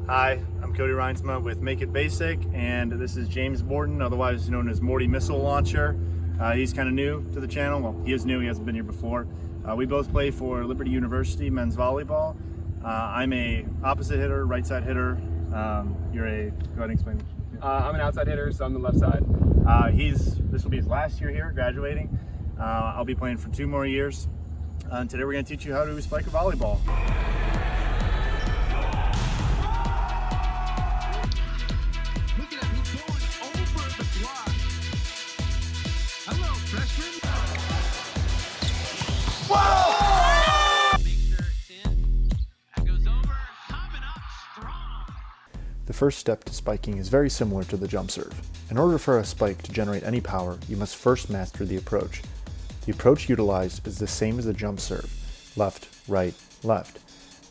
Hi, I'm Cody Reinsma with Make It Basic, and this is James Morton, otherwise known as Morty Missile Launcher. He's kind of new to the channel. Well, he is new, he hasn't been here before. We both play for Liberty University men's volleyball. I'm a opposite hitter, right side hitter. Go ahead and explain. I'm an outside hitter, so I'm the left side. This will be his last year here, graduating. I'll be playing for 2 more years. Today we're going to teach you how to spike a volleyball. The first step to spiking is very similar to the jump serve. In order for a spike to generate any power, you must first master the approach. The approach utilized is the same as the jump serve: left, right, left.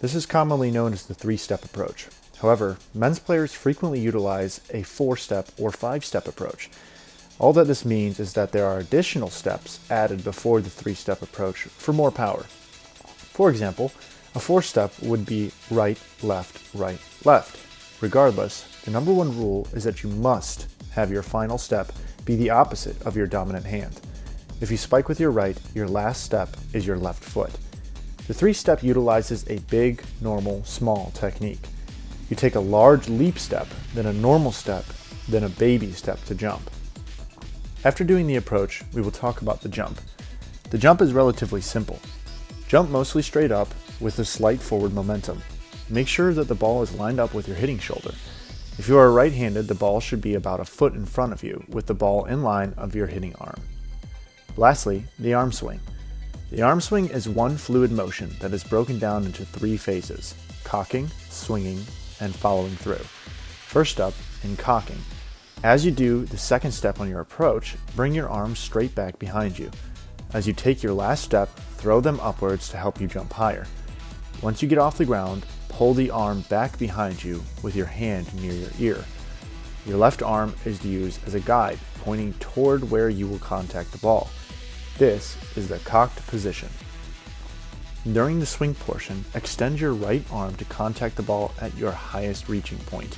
This is commonly known as the 3-step approach. However, men's players frequently utilize a 4-step or 5-step approach. All that this means is that there are additional steps added before the 3-step approach for more power. For example, a 4-step would be right, left, right, left. Regardless, the number one rule is that you must have your final step be the opposite of your dominant hand. If you spike with your right, your last step is your left foot. The 3-step utilizes a big, normal, small technique. You take a large leap step, then a normal step, then a baby step to jump. After doing the approach, we will talk about the jump. The jump is relatively simple. Jump mostly straight up with a slight forward momentum. Make sure that the ball is lined up with your hitting shoulder. If you are right-handed, the ball should be about a foot in front of you, with the ball in line of your hitting arm. Lastly, the arm swing. The arm swing is one fluid motion that is broken down into 3 phases: cocking, swinging, and following through. First up, in cocking. As you do the second step on your approach, bring your arms straight back behind you. As you take your last step, throw them upwards to help you jump higher. Once you get off the ground, pull the arm back behind you with your hand near your ear. Your left arm is used as a guide, pointing toward where you will contact the ball. This is the cocked position. During the swing portion, extend your right arm to contact the ball at your highest reaching point.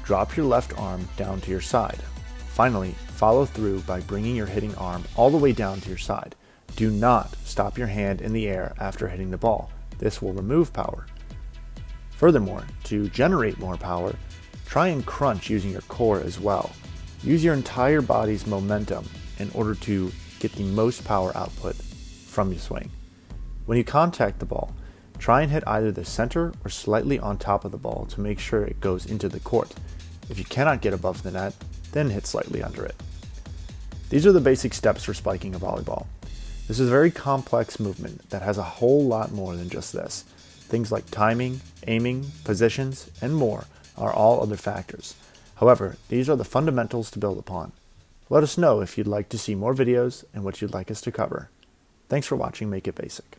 Drop your left arm down to your side. Finally, follow through by bringing your hitting arm all the way down to your side. Do not stop your hand in the air after hitting the ball. This will remove power. Furthermore, to generate more power, try and crunch using your core as well. Use your entire body's momentum in order to get the most power output from your swing. When you contact the ball, try and hit either the center or slightly on top of the ball to make sure it goes into the court. If you cannot get above the net, then hit slightly under it. These are the basic steps for spiking a volleyball. This is a very complex movement that has a whole lot more than just this. Things like timing, aiming, positions, and more are all other factors. However, these are the fundamentals to build upon. Let us know if you'd like to see more videos and what you'd like us to cover. Thanks for watching Make It Basic.